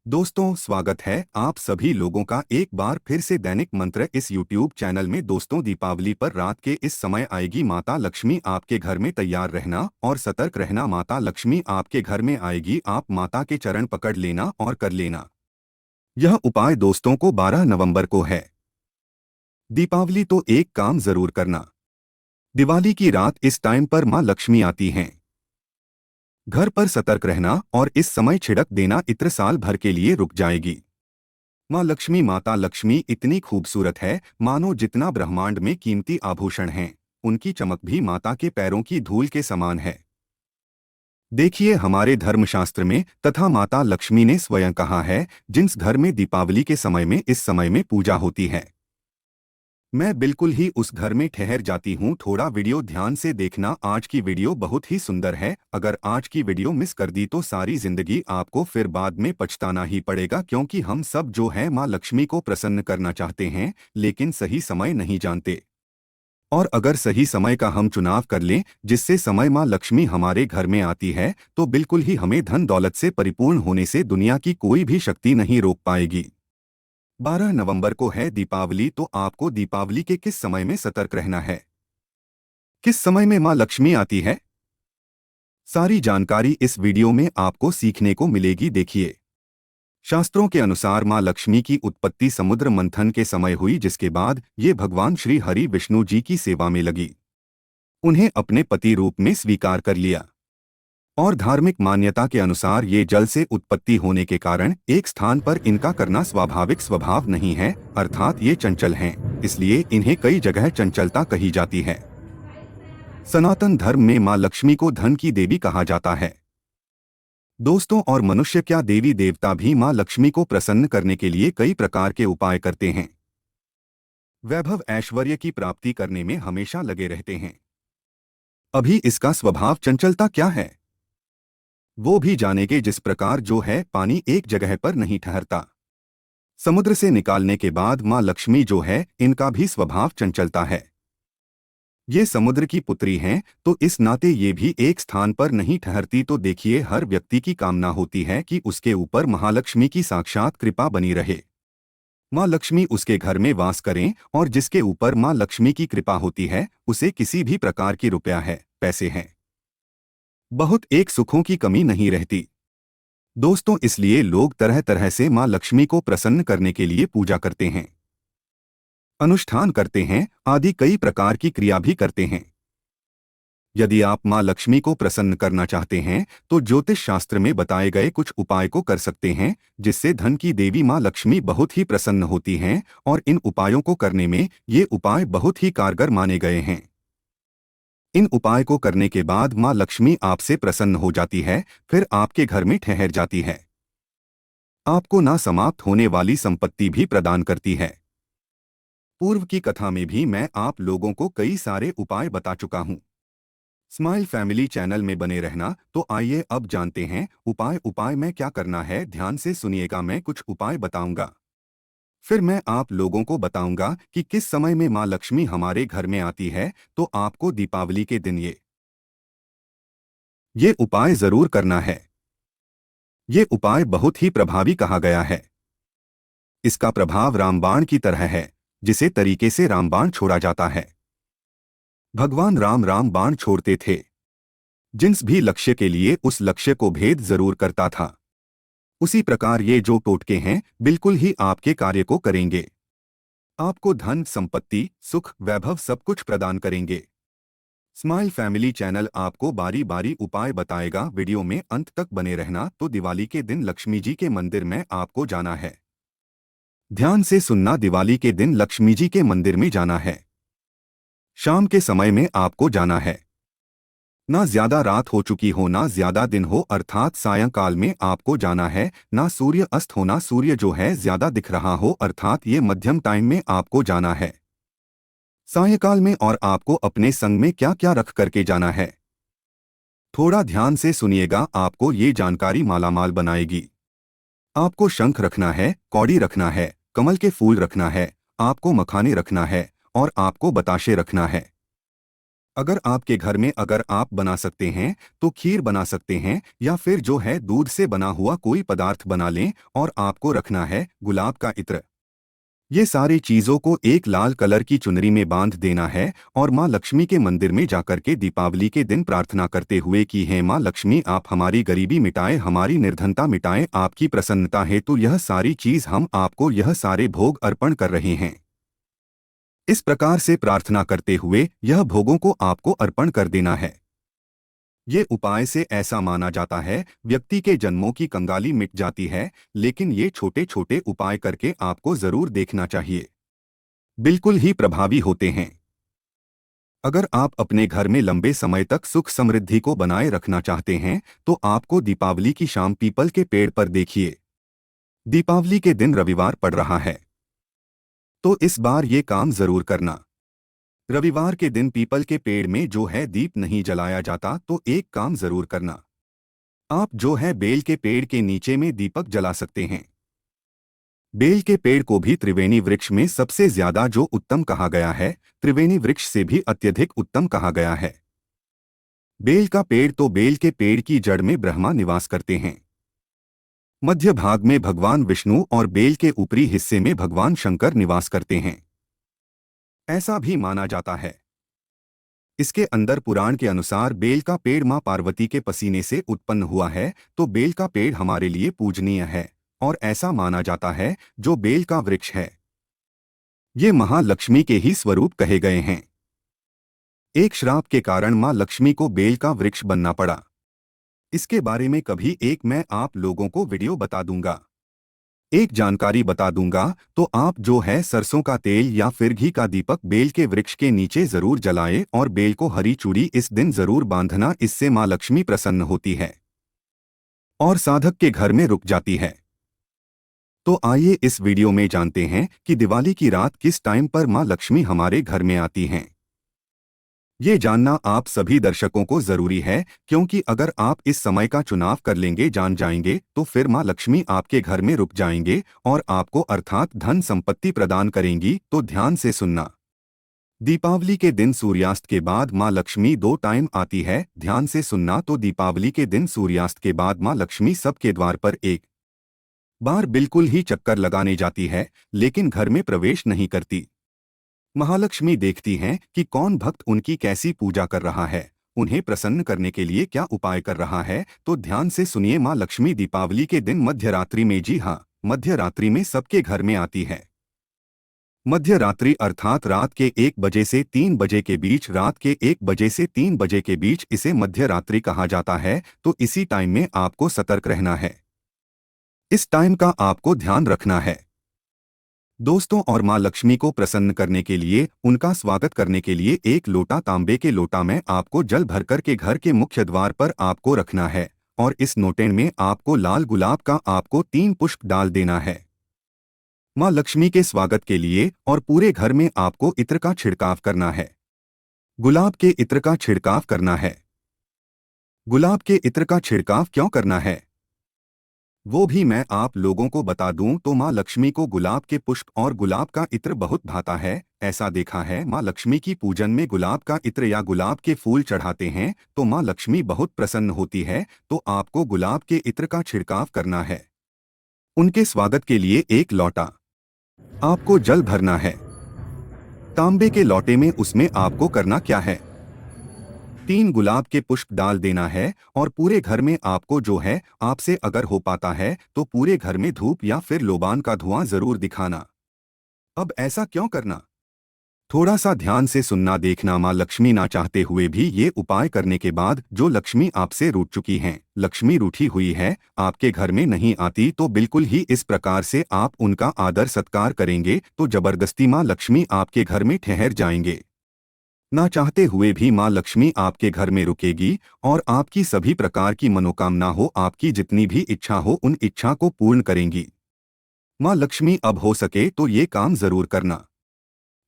दोस्तों, स्वागत है आप सभी लोगों का एक बार फिर से दैनिक मंत्र इस YouTube चैनल में। दोस्तों, दीपावली पर रात के इस समय आएगी माता लक्ष्मी आपके घर में। तैयार रहना और सतर्क रहना, माता लक्ष्मी आपके घर में आएगी। आप माता के चरण पकड़ लेना और कर लेना यह उपाय। दोस्तों को 12 नवंबर को है दीपावली, तो एक काम जरूर करना। दिवाली की रात इस टाइम पर माँ लक्ष्मी आती हैं। घर पर सतर्क रहना और इस समय छिड़क देना, इत्र साल भर के लिए रुक जाएगी। माँ लक्ष्मी, माता लक्ष्मी इतनी खूबसूरत है मानो जितना ब्रह्मांड में कीमती आभूषण हैं। उनकी चमक भी माता के पैरों की धूल के समान है। देखिए, हमारे धर्मशास्त्र में तथा माता लक्ष्मी ने स्वयं कहा है, जिस घर में दीपावली के समय में इस समय में पूजा होती है, मैं बिल्कुल ही उस घर में ठहर जाती हूँ। थोड़ा वीडियो ध्यान से देखना, आज की वीडियो बहुत ही सुंदर है। अगर आज की वीडियो मिस कर दी तो सारी जिंदगी आपको फिर बाद में पछताना ही पड़ेगा, क्योंकि हम सब जो है माँ लक्ष्मी को प्रसन्न करना चाहते हैं, लेकिन सही समय नहीं जानते। और अगर सही समय का हम चुनाव कर लें, जिससे समय माँ लक्ष्मी हमारे घर में आती है, तो बिल्कुल ही हमें धन दौलत से परिपूर्ण होने से दुनिया की कोई भी शक्ति नहीं रोक पाएगी। 12 नवंबर को है दीपावली, तो आपको दीपावली के किस समय में सतर्क रहना है, किस समय में मां लक्ष्मी आती है, सारी जानकारी इस वीडियो में आपको सीखने को मिलेगी। देखिए, शास्त्रों के अनुसार मां लक्ष्मी की उत्पत्ति समुद्र मंथन के समय हुई, जिसके बाद ये भगवान श्री हरि विष्णु जी की सेवा में लगी। उन्हें अपने पति रूप में स्वीकार कर लिया। और धार्मिक मान्यता के अनुसार ये जल से उत्पत्ति होने के कारण एक स्थान पर इनका करना स्वाभाविक स्वभाव नहीं है, अर्थात ये चंचल हैं, इसलिए इन्हें कई जगह चंचलता कही जाती है। सनातन धर्म में मां लक्ष्मी को धन की देवी कहा जाता है। दोस्तों, और मनुष्य क्या, देवी देवता भी मां लक्ष्मी को प्रसन्न करने के लिए कई प्रकार के उपाय करते हैं। वैभव ऐश्वर्य की प्राप्ति करने में हमेशा लगे रहते हैं। अभी इसका स्वभाव चंचलता क्या है, वो भी जानेंगे। जिस प्रकार जो है पानी एक जगह पर नहीं ठहरता, समुद्र से निकालने के बाद मां लक्ष्मी जो है इनका भी स्वभाव चंचलता है। ये समुद्र की पुत्री हैं, तो इस नाते ये भी एक स्थान पर नहीं ठहरती। तो देखिए, हर व्यक्ति की कामना होती है कि उसके ऊपर महालक्ष्मी की साक्षात कृपा बनी रहे, मां लक्ष्मी उसके घर में वास करें। और जिसके ऊपर मां लक्ष्मी की कृपा होती है, उसे किसी भी प्रकार की रुपया है, पैसे हैं, बहुत एक सुखों की कमी नहीं रहती। दोस्तों, इसलिए लोग तरह तरह से मां लक्ष्मी को प्रसन्न करने के लिए पूजा करते हैं, अनुष्ठान करते हैं, आदि कई प्रकार की क्रिया भी करते हैं। यदि आप मां लक्ष्मी को प्रसन्न करना चाहते हैं, तो ज्योतिष शास्त्र में बताए गए कुछ उपाय को कर सकते हैं, जिससे धन की देवी मां लक्ष्मी बहुत ही प्रसन्न होती हैं। और इन उपायों को करने में ये उपाय बहुत ही कारगर माने गए हैं। इन उपाय को करने के बाद मां लक्ष्मी आपसे प्रसन्न हो जाती है, फिर आपके घर में ठहर जाती है, आपको ना समाप्त होने वाली संपत्ति भी प्रदान करती है। पूर्व की कथा में भी मैं आप लोगों को कई सारे उपाय बता चुका हूं। स्माइल फैमिली चैनल में बने रहना। तो आइए अब जानते हैं उपाय में क्या करना है। ध्यान से सुनिएगा, मैं कुछ उपाय बताऊंगा, फिर मैं आप लोगों को बताऊंगा कि किस समय में मां लक्ष्मी हमारे घर में आती है। तो आपको दीपावली के दिन ये उपाय जरूर करना है। ये उपाय बहुत ही प्रभावी कहा गया है। इसका प्रभाव रामबाण की तरह है, जिसे तरीके से रामबाण छोड़ा जाता है। भगवान राम रामबाण छोड़ते थे, जिस भी लक्ष्य के लिए उस लक्ष्य को भेद जरूर करता था। उसी प्रकार ये जो टोटके हैं, बिल्कुल ही आपके कार्य को करेंगे, आपको धन संपत्ति सुख वैभव सब कुछ प्रदान करेंगे। स्माइल फैमिली चैनल आपको बारी बारी उपाय बताएगा, वीडियो में अंत तक बने रहना। तो दिवाली के दिन लक्ष्मी जी के मंदिर में आपको जाना है। ध्यान से सुनना, दिवाली के दिन लक्ष्मी जी के मंदिर में जाना है। शाम के समय में आपको जाना है, ना ज्यादा रात हो चुकी हो ना ज्यादा दिन हो, अर्थात सायंकाल में आपको जाना है। ना सूर्य अस्त होना, सूर्य जो है ज्यादा दिख रहा हो, अर्थात ये मध्यम टाइम में आपको जाना है सायंकाल में। और आपको अपने संग में क्या क्या रख करके जाना है, थोड़ा ध्यान से सुनिएगा, आपको ये जानकारी मालामाल बनाएगी। आपको शंख रखना है, कौड़ी रखना है, कमल के फूल रखना है, आपको मखाने रखना है और आपको बताशे रखना है। अगर आपके घर में अगर आप बना सकते हैं तो खीर बना सकते हैं या फिर जो है दूध से बना हुआ कोई पदार्थ बना लें और आपको रखना है गुलाब का इत्र। ये सारी चीजों को एक लाल कलर की चुनरी में बांध देना है और माँ लक्ष्मी के मंदिर में जाकर के दीपावली के दिन प्रार्थना करते हुए कि हे माँ लक्ष्मी आप हमारी गरीबी मिटाए, हमारी निर्धनता मिटाए, आपकी प्रसन्नता हेतु यह सारी चीज हम आपको यह सारे भोग अर्पण कर रहे हैं। इस प्रकार से प्रार्थना करते हुए यह भोगों को आपको अर्पण कर देना है। ये उपाय से ऐसा माना जाता है व्यक्ति के जन्मों की कंगाली मिट जाती है, लेकिन ये छोटे छोटे उपाय करके आपको जरूर देखना चाहिए, बिल्कुल ही प्रभावी होते हैं। अगर आप अपने घर में लंबे समय तक सुख समृद्धि को बनाए रखना चाहते हैं तो आपको दीपावली की शाम पीपल के पेड़ पर देखिए। दीपावली के दिन रविवार पड़ रहा है तो इस बार ये काम जरूर करना। रविवार के दिन पीपल के पेड़ में जो है दीप नहीं जलाया जाता तो एक काम जरूर करना, आप जो है बेल के पेड़ के नीचे में दीपक जला सकते हैं। बेल के पेड़ को भी त्रिवेणी वृक्ष में सबसे ज्यादा जो उत्तम कहा गया है, त्रिवेणी वृक्ष से भी अत्यधिक उत्तम कहा गया है। बेल का पेड़ तो बेल के पेड़ की जड़ में ब्रह्मा निवास करते हैं, मध्य भाग में भगवान विष्णु और बेल के ऊपरी हिस्से में भगवान शंकर निवास करते हैं, ऐसा भी माना जाता है। इसके अंदर पुराण के अनुसार बेल का पेड़ मां पार्वती के पसीने से उत्पन्न हुआ है, तो बेल का पेड़ हमारे लिए पूजनीय है और ऐसा माना जाता है जो बेल का वृक्ष है ये महालक्ष्मी के ही स्वरूप कहे गए हैं। एक श्राप के कारण मां लक्ष्मी को बेल का वृक्ष बनना पड़ा। इसके बारे में कभी एक मैं आप लोगों को वीडियो बता दूंगा, एक जानकारी बता दूंगा। तो आप जो है सरसों का तेल या फिर घी का दीपक बेल के वृक्ष के नीचे जरूर जलाएं और बेल को हरी चूड़ी इस दिन जरूर बांधना, इससे मां लक्ष्मी प्रसन्न होती है और साधक के घर में रुक जाती है। तो आइए इस वीडियो में जानते हैं कि दिवाली की रात किस टाइम पर मां लक्ष्मी हमारे घर में आती हैं। ये जानना आप सभी दर्शकों को जरूरी है, क्योंकि अगर आप इस समय का चुनाव कर लेंगे, जान जाएंगे, तो फिर मां लक्ष्मी आपके घर में रुक जाएंगे और आपको अर्थात धन संपत्ति प्रदान करेंगी। तो ध्यान से सुनना। दीपावली के दिन सूर्यास्त के बाद मां लक्ष्मी 2 टाइम आती है, ध्यान से सुनना। तो दीपावली के दिन सूर्यास्त के बाद मां लक्ष्मी सबके द्वार पर एक बार बिल्कुल ही चक्कर लगाने जाती है, लेकिन घर में प्रवेश नहीं करती। महालक्ष्मी देखती हैं कि कौन भक्त उनकी कैसी पूजा कर रहा है, उन्हें प्रसन्न करने के लिए क्या उपाय कर रहा है। तो ध्यान से सुनिए, मां लक्ष्मी दीपावली के दिन मध्य रात्रि में, जी हाँ, मध्य रात्रि में सबके घर में आती है। मध्य रात्रि अर्थात रात के 1 बजे से 3 बजे के बीच, रात के 1 बजे से 3 बजे के बीच इसे मध्य रात्रि कहा जाता है। तो इसी टाइम में आपको सतर्क रहना है, इस टाइम का आपको ध्यान रखना है दोस्तों। और मां लक्ष्मी को प्रसन्न करने के लिए, उनका स्वागत करने के लिए एक लोटा तांबे के लोटा में आपको जल भरकर के घर के मुख्य द्वार पर आपको रखना है और इस नोटेन में आपको लाल गुलाब का आपको 3 पुष्प डाल देना है मां लक्ष्मी के स्वागत के लिए। और पूरे घर में आपको इत्र का छिड़काव करना है, गुलाब के इत्र का छिड़काव करना है। गुलाब के इत्र का छिड़काव क्यों करना है वो भी मैं आप लोगों को बता दूं। तो मां लक्ष्मी को गुलाब के पुष्प और गुलाब का इत्र बहुत भाता है। ऐसा देखा है, मां लक्ष्मी की पूजन में गुलाब का इत्र या गुलाब के फूल चढ़ाते हैं तो मां लक्ष्मी बहुत प्रसन्न होती है। तो आपको गुलाब के इत्र का छिड़काव करना है। उनके स्वागत के लिए एक लौटा आपको जल भरना है तांबे के लौटे में। उसमें आपको करना क्या है, 3 गुलाब के पुष्प डाल देना है और पूरे घर में आपको जो है, आपसे अगर हो पाता है तो पूरे घर में धूप या फिर लोबान का धुआं जरूर दिखाना। अब ऐसा क्यों करना, थोड़ा सा ध्यान से सुनना देखना। मां लक्ष्मी ना चाहते हुए भी ये उपाय करने के बाद जो लक्ष्मी आपसे रूठ चुकी हैं, लक्ष्मी रूठी हुई है, आपके घर में नहीं आती, तो बिल्कुल ही इस प्रकार से आप उनका आदर सत्कार करेंगे तो जबरदस्ती मां लक्ष्मी आपके घर में ठहर जाएंगे। ना चाहते हुए भी मां लक्ष्मी आपके घर में रुकेगी और आपकी सभी प्रकार की मनोकामना हो, आपकी जितनी भी इच्छा हो, उन इच्छा को पूर्ण करेंगी मां लक्ष्मी। अब हो सके तो ये काम जरूर करना।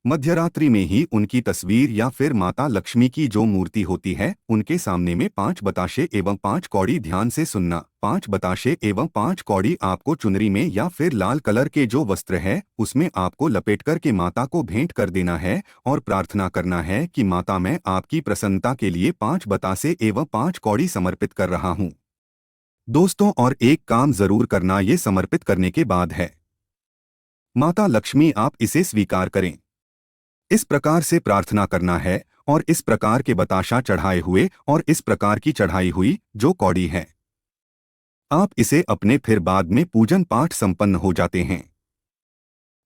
मध्यरात्रि में ही उनकी तस्वीर या फिर माता लक्ष्मी की जो मूर्ति होती है उनके सामने में 5 बताशे एवं 5 कौड़ी ध्यान से सुनना। 5 बताशे एवं 5 कौड़ी आपको चुनरी में या फिर लाल कलर के जो वस्त्र है उसमें आपको लपेट कर के माता को भेंट कर देना है और प्रार्थना करना है कि माता मैं आपकी प्रसन्नता के लिए 5 बतासे एवं 5 कौड़ी समर्पित कर रहा हूँ। दोस्तों, और एक काम जरूर करना ये समर्पित करने के बाद है। माता लक्ष्मी आप इसे स्वीकार करें। इस प्रकार से प्रार्थना करना है और इस प्रकार के बताशा चढ़ाए हुए और इस प्रकार की चढ़ाई हुई जो कौड़ी है आप इसे अपने फिर बाद में पूजन पाठ संपन्न हो जाते हैं।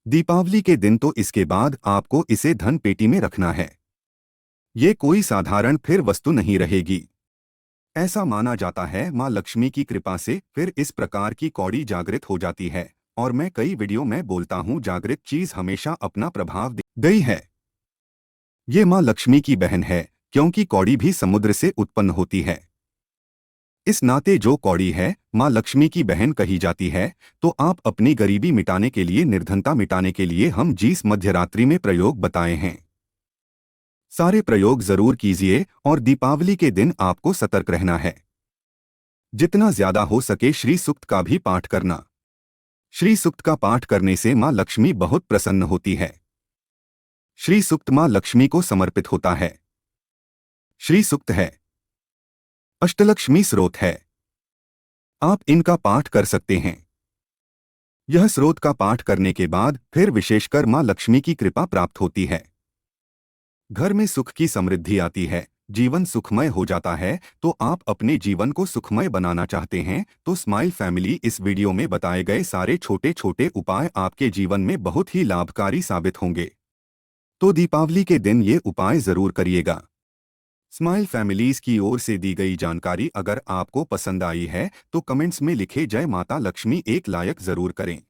दीपावली के दिन तो इसके बाद आपको इसे धन पेटी में रखना है। ये कोई साधारण फिर वस्तु नहीं रहेगी। ऐसा माना जाता है मां लक्ष्मी की कृपा से फिर इस प्रकार की कौड़ी जागृत हो जाती है और मैं कई वीडियो में बोलता हूं जागृत चीज हमेशा अपना प्रभाव दे गई है। ये मां लक्ष्मी की बहन है क्योंकि कौड़ी भी समुद्र से उत्पन्न होती है। इस नाते जो कौड़ी है मां लक्ष्मी की बहन कही जाती है। तो आप अपनी गरीबी मिटाने के लिए निर्धनता मिटाने के लिए हम जिस मध्यरात्रि में प्रयोग बताए हैं सारे प्रयोग जरूर कीजिए और दीपावली के दिन आपको सतर्क रहना है। जितना ज्यादा हो सके श्री सूक्त का भी पाठ करना। श्री सूक्त का पाठ करने से मां लक्ष्मी बहुत प्रसन्न होती है। श्री सूक्त मां लक्ष्मी को समर्पित होता है। श्री सूक्त है अष्टलक्ष्मी स्रोत है। आप इनका पाठ कर सकते हैं। यह स्रोत का पाठ करने के बाद फिर विशेषकर मां लक्ष्मी की कृपा प्राप्त होती है। घर में सुख की समृद्धि आती है, जीवन सुखमय हो जाता है। तो आप अपने जीवन को सुखमय बनाना चाहते हैं तो स्माइल फैमिली इस वीडियो में बताए गए सारे छोटे छोटे उपाय आपके जीवन में बहुत ही लाभकारी साबित होंगे। तो दीपावली के दिन ये उपाय जरूर करिएगा। स्माइल फैमिलीज की ओर से दी गई जानकारी अगर आपको पसंद आई है तो कमेंट्स में लिखे जय माता लक्ष्मी एक लायक जरूर करें।